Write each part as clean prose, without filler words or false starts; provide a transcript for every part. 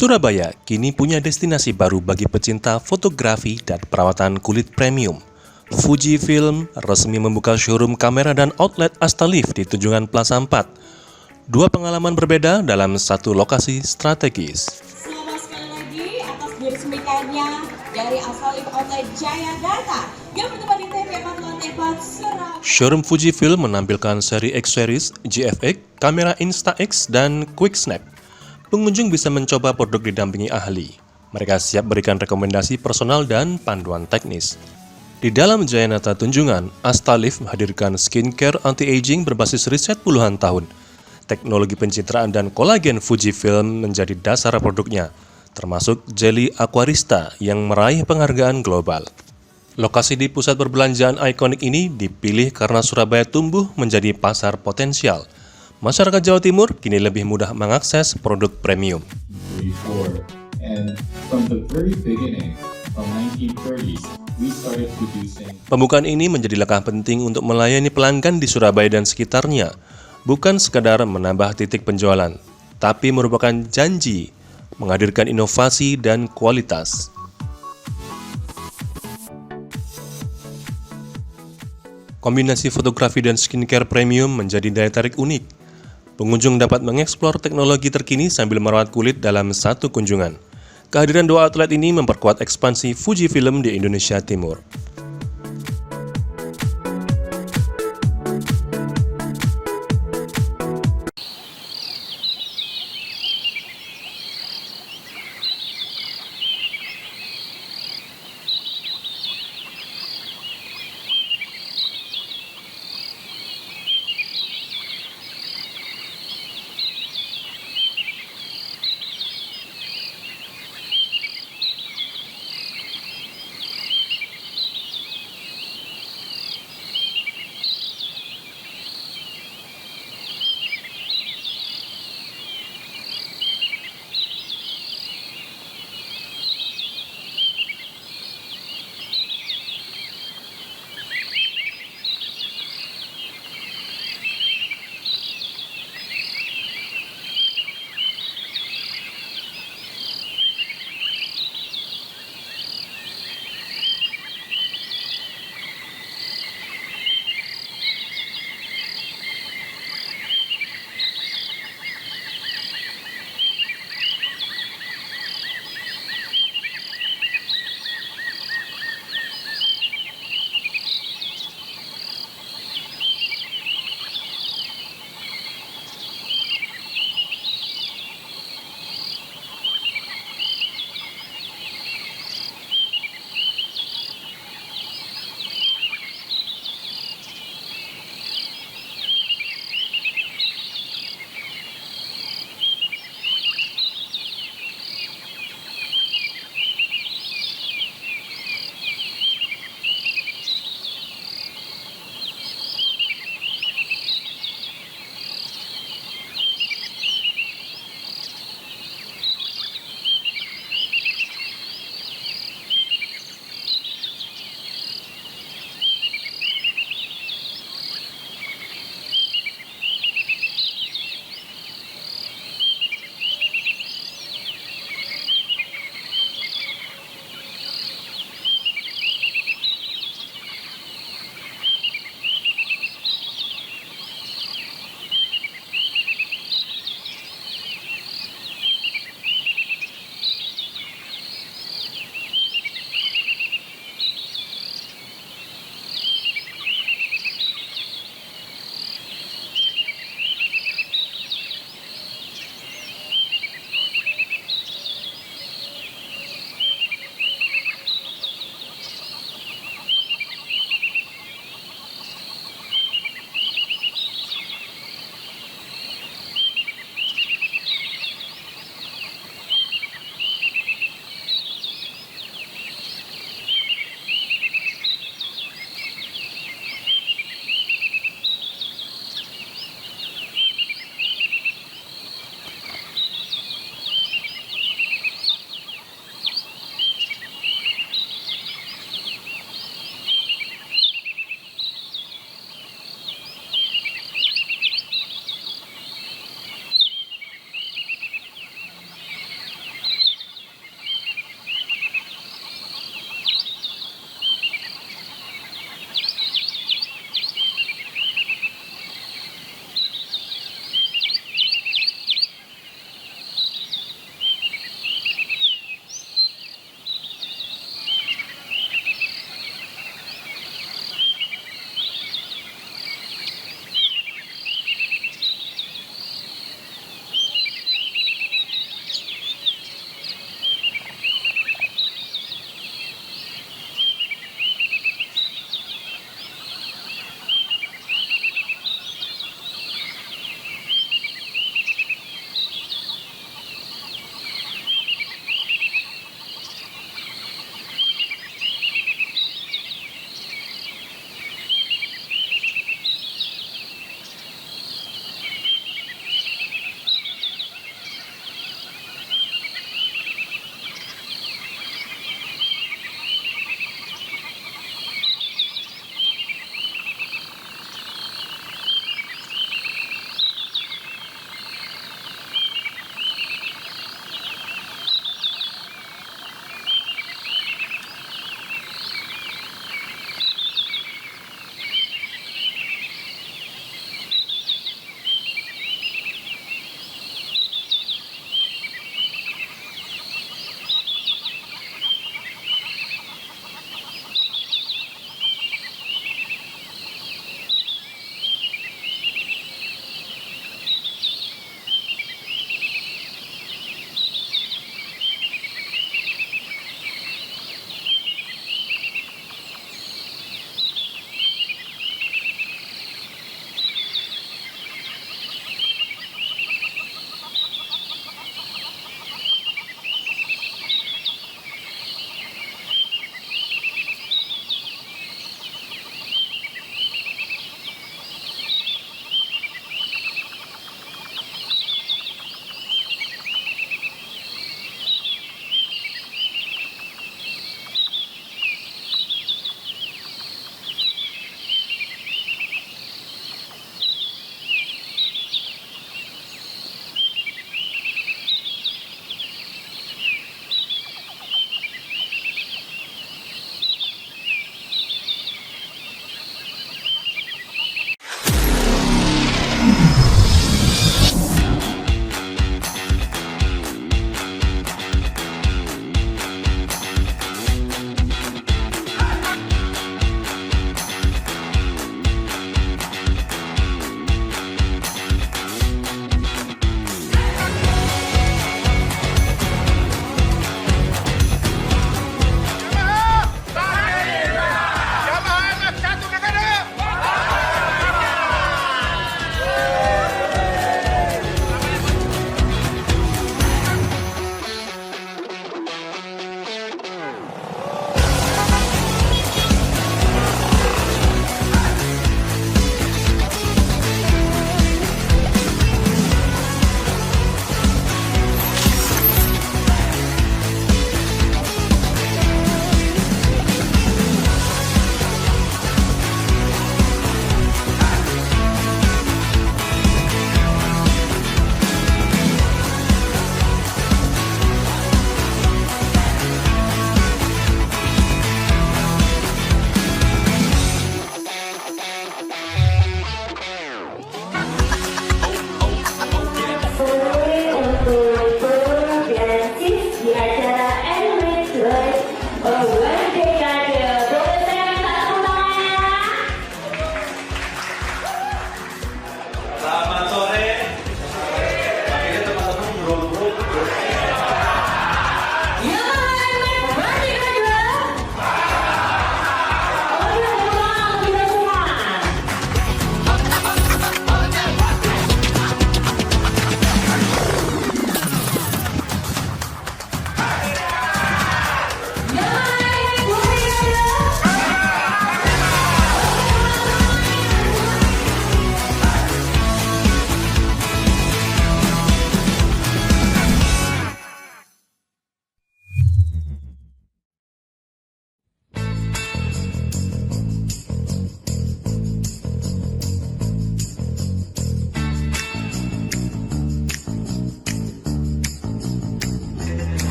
Surabaya kini punya destinasi baru bagi pecinta fotografi dan perawatan kulit premium. Fujifilm resmi membuka showroom kamera dan outlet Astalif di Tunjungan Plaza 4. Dua pengalaman berbeda dalam satu lokasi strategis. Selamat sekali lagi atas diresmikannya dari Astalif Outlet Jaya Data yang bertempat di TP 4 Lantai 4 Surabaya. Showroom Fujifilm menampilkan seri X Series, GFX, kamera Insta-X, dan Quick Snap. Pengunjung bisa mencoba produk didampingi ahli. Mereka siap berikan rekomendasi personal dan panduan teknis. Di dalam Jayanata Tunjungan, Astalif menghadirkan skincare anti-aging berbasis riset puluhan tahun. Teknologi pencitraan dan kolagen Fujifilm menjadi dasar produknya, termasuk Jelly Aquarista yang meraih penghargaan global. Lokasi di pusat perbelanjaan ikonik ini dipilih karena Surabaya tumbuh menjadi pasar potensial. Masyarakat Jawa Timur kini lebih mudah mengakses produk premium. And from the very beginning, from 1930s, we started producing. Pembukaan ini menjadi langkah penting untuk melayani pelanggan di Surabaya dan sekitarnya, bukan sekadar menambah titik penjualan, tapi merupakan janji menghadirkan inovasi dan kualitas. Kombinasi fotografi dan skincare premium menjadi daya tarik unik. Pengunjung dapat mengeksplor teknologi terkini sambil merawat kulit dalam satu kunjungan. Kehadiran dua outlet ini memperkuat ekspansi Fujifilm di Indonesia Timur.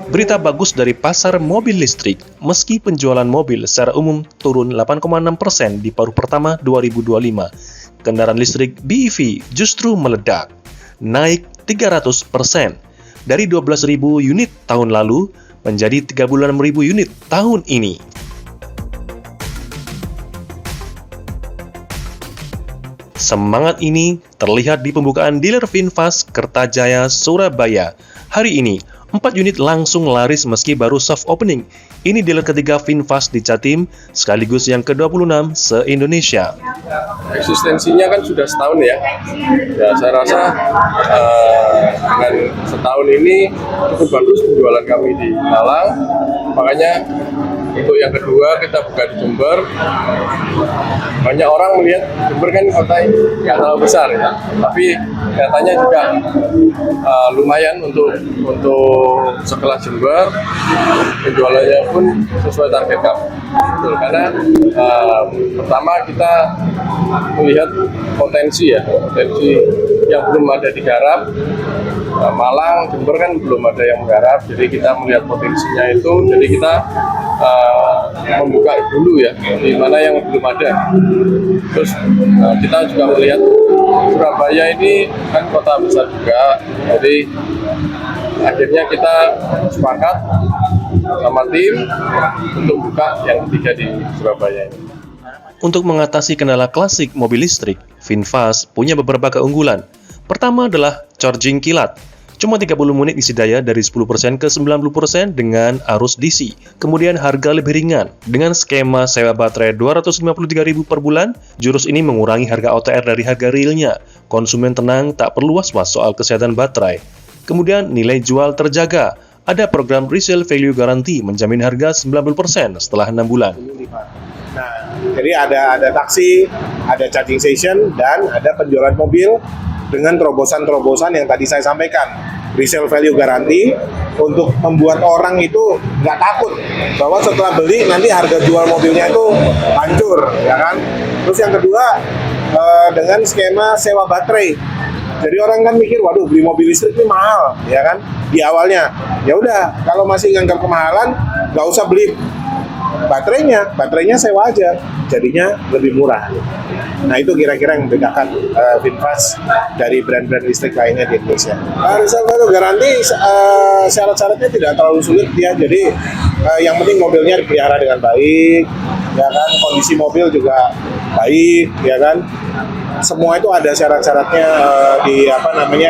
Berita bagus dari pasar mobil listrik, meski penjualan mobil secara umum turun 8,6% di paruh pertama 2025, kendaraan listrik BEV justru meledak, naik 300%, dari 12.000 unit tahun lalu menjadi 36.000 unit tahun ini. Semangat ini terlihat di pembukaan dealer VinFast Kertajaya, Surabaya. Hari ini, 4 unit langsung laris meski baru soft opening. Ini dealer ketiga VinFast di Jatim, sekaligus yang ke-26 se-Indonesia. Eksistensinya kan sudah setahun ya. Ya saya rasa dengan setahun ini cukup bagus penjualan kami di Malang. Makanya untuk yang kedua kita buka di Jember. Banyak orang melihat Jember kan kota yang terlalu besar ya. Tapi nyatanya juga lumayan untuk sekelas Jember, penjualannya pun sesuai target kami. Betul, karena pertama kita melihat potensi yang belum ada digarap. Malang, Jember kan belum ada yang menggarap, jadi kita melihat potensinya itu, jadi kita membuka dulu ya, di mana yang belum ada. Terus kita juga melihat Surabaya ini kan kota besar juga, jadi akhirnya kita sepakat sama tim untuk buka yang ketiga di Surabaya ini. Untuk mengatasi kendala klasik mobil listrik, VinFast punya beberapa keunggulan. Pertama adalah charging kilat. Cuma 30 menit isi daya dari 10% ke 90% dengan arus DC. Kemudian harga lebih ringan. Dengan skema sewa baterai 253.000 per bulan, jurus ini mengurangi harga OTR dari harga realnya. Konsumen tenang, tak perlu was-was soal kesehatan baterai. Kemudian nilai jual terjaga. Ada program resale value guarantee menjamin harga 90% setelah 6 bulan. Nah, jadi ada taksi, ada charging station, dan ada penjualan mobil dengan terobosan-terobosan yang tadi saya sampaikan. Resale value guarantee untuk membuat orang itu nggak takut bahwa setelah beli nanti harga jual mobilnya itu hancur, ya kan? Terus yang kedua, dengan skema sewa baterai. Jadi orang kan mikir, waduh beli mobil listrik ini mahal, ya kan? Di awalnya, ya udah kalau masih nganggap kemahalan, nggak usah beli baterainya sewa aja, jadinya lebih murah. Nah itu kira-kira yang membedakan VinFast dari brand-brand listrik lainnya di Indonesia. Resale value garanti syarat-syaratnya tidak terlalu sulit ya, jadi yang penting mobilnya dipelihara dengan baik, ya kan? Kondisi mobil juga baik, ya kan? Semua itu ada syarat-syaratnya di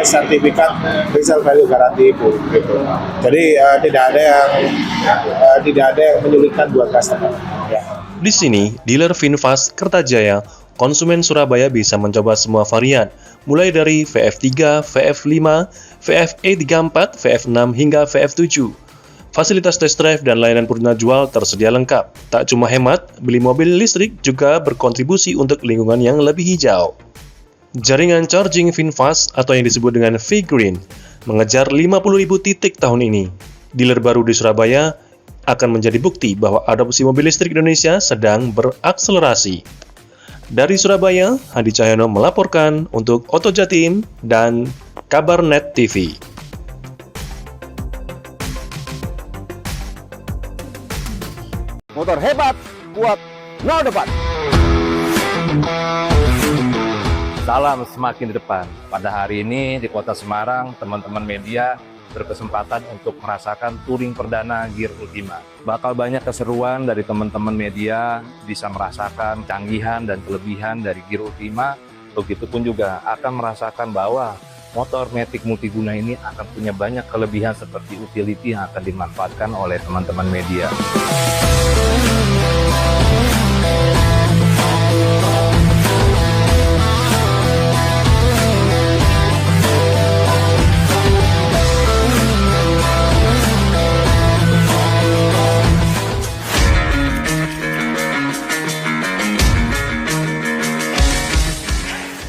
sertifikat resale value guarantee itu gitu. Jadi tidak ada yang menyulitkan buat customer ya. Di sini, dealer VinFast Kertajaya, konsumen Surabaya bisa mencoba semua varian, mulai dari VF3, VF5, VF-E34, VF6 hingga VF7. Fasilitas test drive dan layanan purna jual tersedia lengkap. Tak cuma hemat, beli mobil listrik juga berkontribusi untuk lingkungan yang lebih hijau. Jaringan charging VinFast atau yang disebut dengan V-Green mengejar 50.000 titik tahun ini. Dealer baru di Surabaya akan menjadi bukti bahwa adopsi mobil listrik Indonesia sedang berakselerasi. Dari Surabaya, Hadi Cahyono melaporkan untuk Oto Jatim dan Kabarnet TV. Motor hebat, kuat, no depan. Salam semakin di depan. Pada hari ini di Kota Semarang, teman-teman media berkesempatan untuk merasakan touring perdana Gear Ultima. Bakal banyak keseruan dari teman-teman media, bisa merasakan canggihan dan kelebihan dari Gear Ultima. Begitupun juga akan merasakan bahwa motor Matic multiguna ini akan punya banyak kelebihan seperti utility yang akan dimanfaatkan oleh teman-teman media.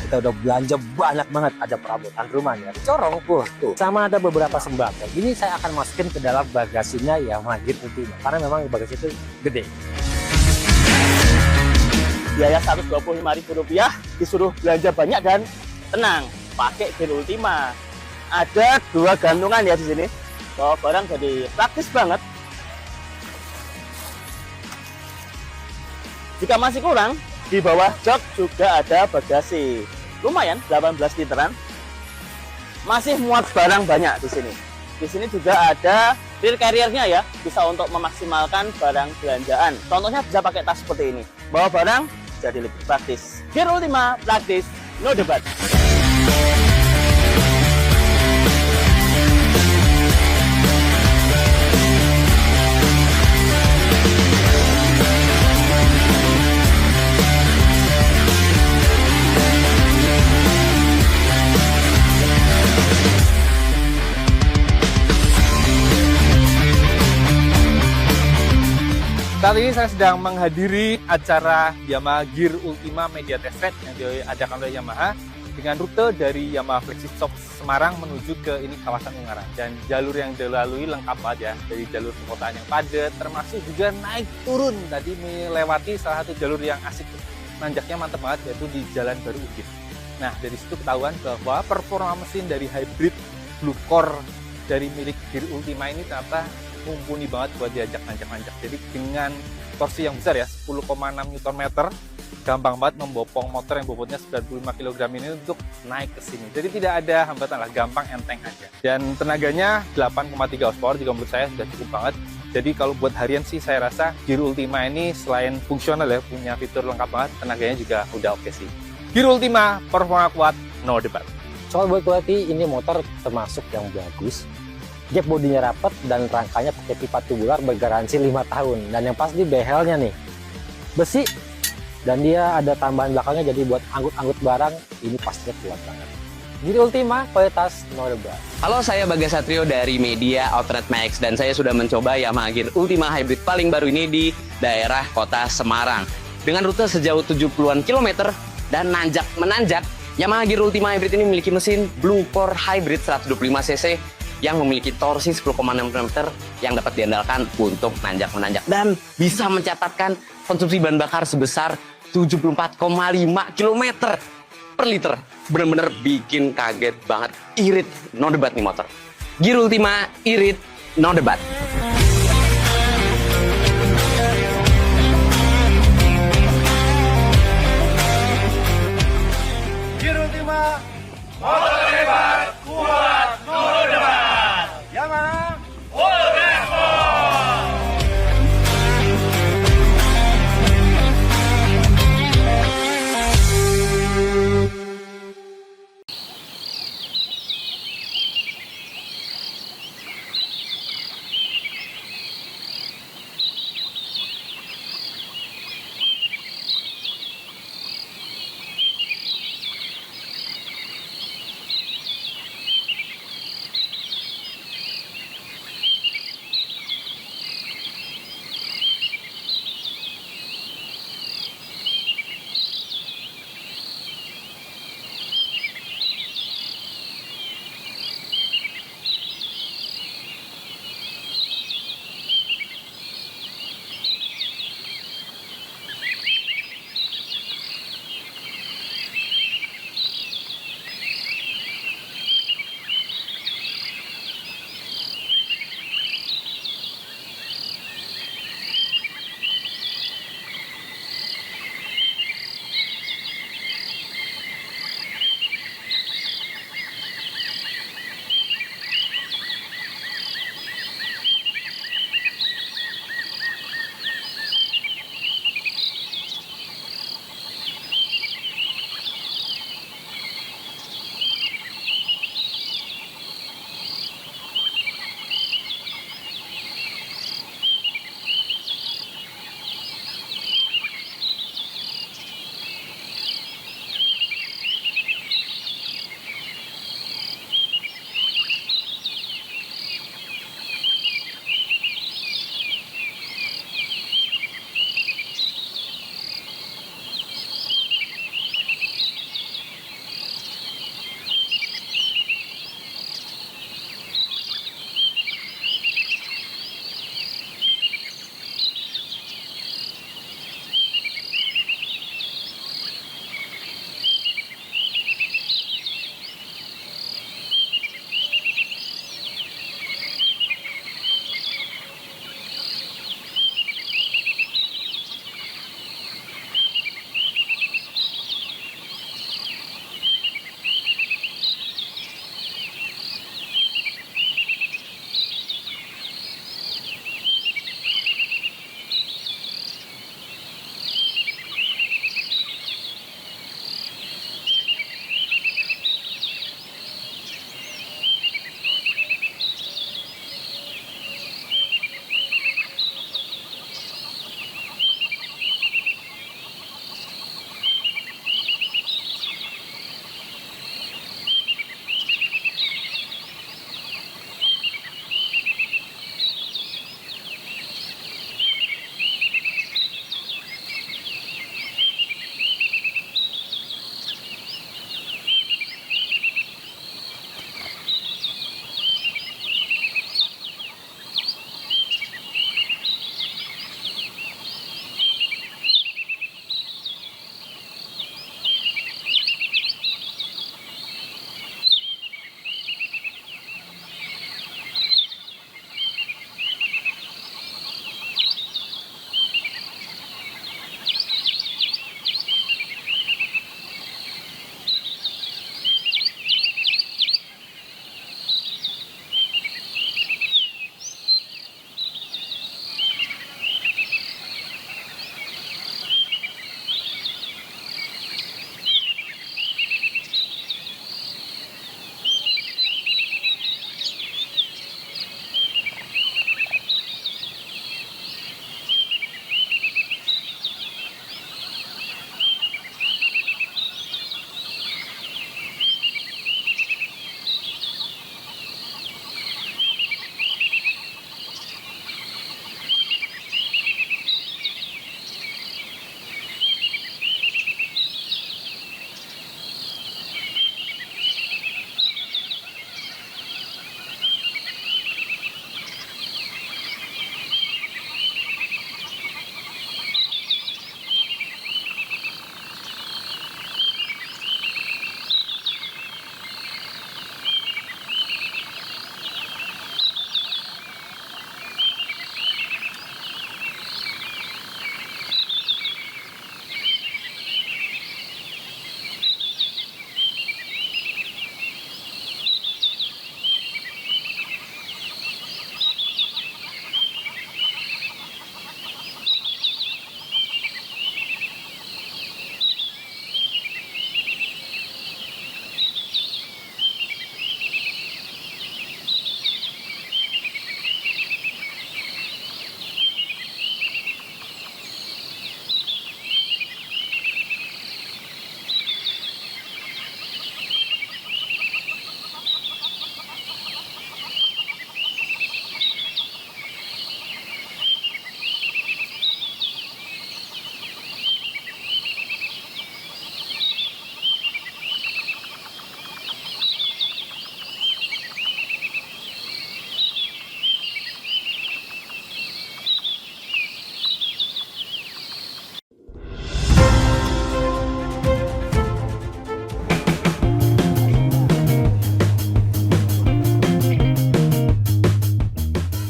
Kita udah belanja banyak banget, ada perabotan rumahnya, corong tuh, sama ada beberapa sembako. Ini saya akan masukin ke dalam bagasinya Yamaha Gear Ultima, karena memang bagasi itu gede. Biaya Rp125.000 disuruh belanja banyak dan tenang, pakai Gear Ultima. ada 2 gantungan ya di sini. Bawa barang jadi praktis banget. Jika masih kurang, di bawah jok juga ada bagasi. Lumayan, 18 literan. Masih muat barang banyak di sini. Di sini juga ada rear carrier-nya ya, bisa untuk memaksimalkan barang belanjaan. Contohnya bisa pakai tas seperti ini. Bawa barang jadi lebih praktis. Gear Ultima, praktis, no debat. Saat ini saya sedang menghadiri acara Yamaha Gear Ultima Media Test Track yang diadakan oleh Yamaha dengan rute dari Yamaha Flagship Shop Semarang menuju ke ini kawasan Ungaran. Dan jalur yang dilalui lengkap banget ya, dari jalur perkotaan yang padat, termasuk juga naik turun. Tadi melewati salah satu jalur yang asik, nanjaknya mantep banget, yaitu di Jalan Baru Ugin. Nah, dari situ ketahuan bahwa performa mesin dari hybrid Blue Core dari milik Gear Ultima ini ternyata mumpuni banget buat diajak nanjak-nanjak. Jadi dengan torsi yang besar ya, 10,6 Nm, gampang banget membopong motor yang bobotnya 95 kg ini untuk naik ke sini. Jadi tidak ada hambatan lah, gampang enteng aja. Dan tenaganya 8,3 horsepower juga menurut saya sudah cukup banget. Jadi kalau buat harian sih saya rasa Gear Ultima ini selain fungsional ya, punya fitur lengkap banget, tenaganya juga udah oke sih. Gear Ultima, performa kuat, no debat. Soal buat quality, ini motor termasuk yang bagus. Gap bodinya rapat dan rangkanya pakai pipa tubular bergaransi 5 tahun. Dan yang pasti behelnya nih besi, dan dia ada tambahan belakangnya jadi buat angkut-angkut barang ini pastinya kuat banget. Gear Ultima, kualitas no debat. Halo, saya Bagas Satrio dari Media Outlet Max dan saya sudah mencoba Yamaha Gear Ultima Hybrid paling baru ini di daerah kota Semarang. Dengan rute sejauh 70-an kilometer dan nanjak-menanjak, Yamaha Gear Ultima Hybrid ini memiliki mesin Blue Core Hybrid 125cc yang memiliki torsi 10,6 Nm yang dapat diandalkan untuk nanjak-menanjak dan bisa mencatatkan konsumsi bahan bakar sebesar 74,5 km per liter. Bener-bener bikin kaget banget, irit, no debat nih motor. Gear Ultima, irit, no debat. Gear Ultima, motor hebat, kuat, no debat. Yamaha, all respon.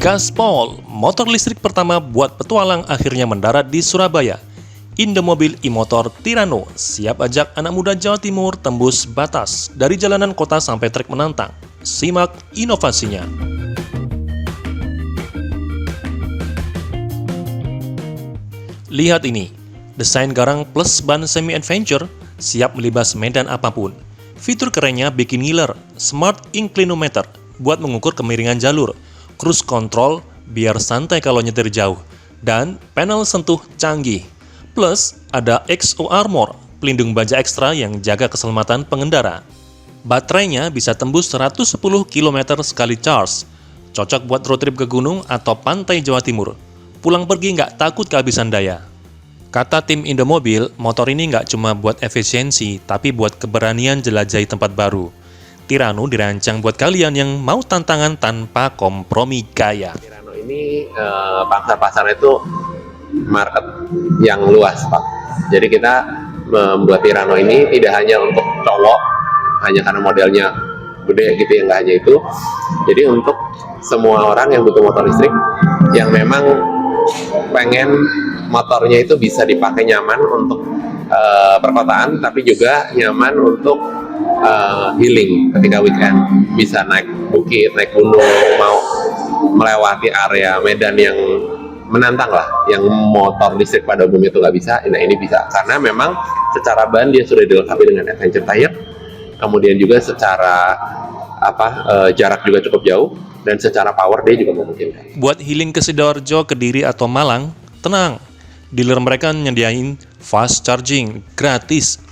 Gaspol, motor listrik pertama buat petualang akhirnya mendarat di Surabaya. Indomobil e-motor Tirano siap ajak anak muda Jawa Timur tembus batas dari jalanan kota sampai trek menantang. Simak inovasinya. Lihat ini, desain garang plus ban semi-adventure siap melibas medan apapun. Fitur kerennya bikin ngiler, Smart Inclinometer buat mengukur kemiringan jalur, cruise control biar santai kalau nyetir jauh, dan panel sentuh canggih. Plus, ada XO Armor, pelindung baja ekstra yang jaga keselamatan pengendara. Baterainya bisa tembus 110 km sekali charge, cocok buat road trip ke gunung atau pantai Jawa Timur. Pulang pergi nggak takut kehabisan daya. Kata tim Indomobil, motor ini nggak cuma buat efisiensi, tapi buat keberanian jelajahi tempat baru. Tirano dirancang buat kalian yang mau tantangan tanpa kompromi gaya. Tirano ini pangsa pasarnya itu market yang luas, Pak. Jadi kita membuat Tirano ini tidak hanya untuk cowok, hanya karena modelnya gede gitu ya, nggak hanya itu. Jadi untuk semua orang yang butuh motor listrik, yang memang pengen motornya itu bisa dipakai nyaman untuk perkotaan, tapi juga nyaman untuk healing ketika weekend, bisa naik bukit, naik gunung, mau melewati area medan yang menantang lah, yang motor listrik pada umumnya itu nggak bisa. Nah ini bisa, karena memang secara ban dia sudah dilengkapi dengan adventure tire, kemudian juga secara jarak juga cukup jauh, dan secara power dia juga memungkinkan. Buat healing ke Sidoarjo, Kediri, atau Malang, tenang, dealer mereka nyediain fast charging gratis.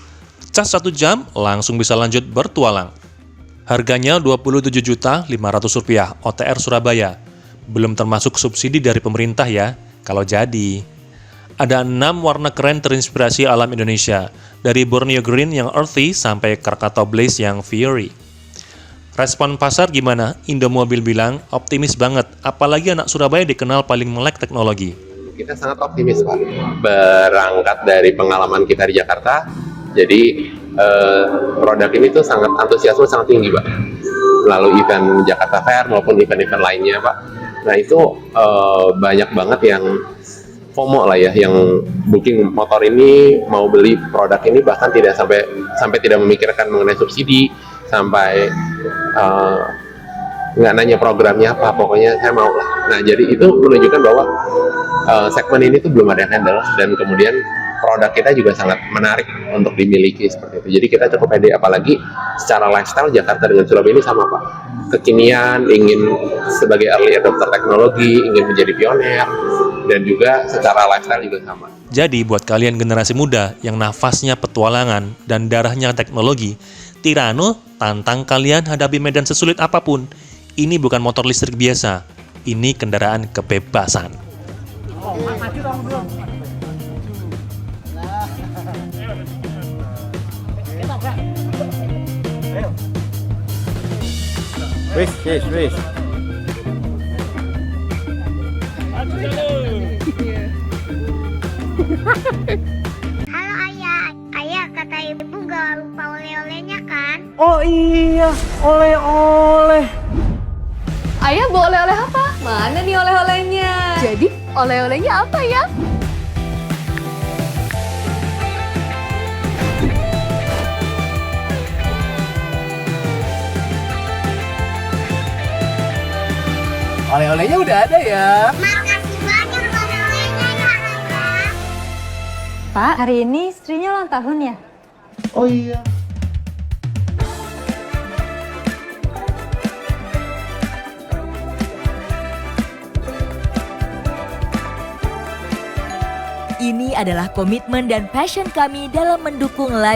Cas 1 jam langsung bisa lanjut bertualang. Harganya Rp27.500.000 OTR Surabaya. Belum termasuk subsidi dari pemerintah ya, kalau jadi. Ada 6 warna keren terinspirasi alam Indonesia, dari Borneo Green yang earthy sampai Krakatau Blaze yang fiery. Respon pasar gimana? Indomobil bilang optimis banget, apalagi anak Surabaya dikenal paling melek teknologi. Kita sangat optimis, Pak. Berangkat dari pengalaman kita di Jakarta, jadi produk ini tuh sangat antusiasme sangat tinggi, Pak. Lalu event Jakarta Fair maupun event-event lainnya, Pak. Nah itu banyak banget yang FOMO lah ya, yang booking motor ini, mau beli produk ini, bahkan tidak sampai tidak memikirkan mengenai subsidi, sampai nggak nanya programnya apa, pokoknya saya mau lah. Nah jadi itu menunjukkan bahwa segmen ini tuh belum ada yang handle, dan kemudian produk kita juga sangat menarik untuk dimiliki seperti itu. Jadi kita cukup pede, apalagi secara lifestyle Jakarta dengan Surabaya ini sama, Pak. Kekinian, ingin sebagai early adopter teknologi, ingin menjadi pioner, dan juga secara lifestyle juga sama. Jadi buat kalian generasi muda yang nafasnya petualangan dan darahnya teknologi, Tirano tantang kalian hadapi medan sesulit apapun. Ini bukan motor listrik biasa, ini kendaraan kebebasan. Wis. Halo Ayah, kata ibu gak lupa oleh-olehnya kan? Oh iya, oleh-oleh. Ayah bawa oleh-oleh apa? Mana nih oleh-olehnya? Jadi oleh-olehnya apa ya? Oleh-olehnya udah ada ya. Makasih banyak oleh-olehnya ya Ayah. Pak, hari ini istrinya ulang tahun ya? Oh iya. Ini adalah komitmen dan passion kami dalam mendukung live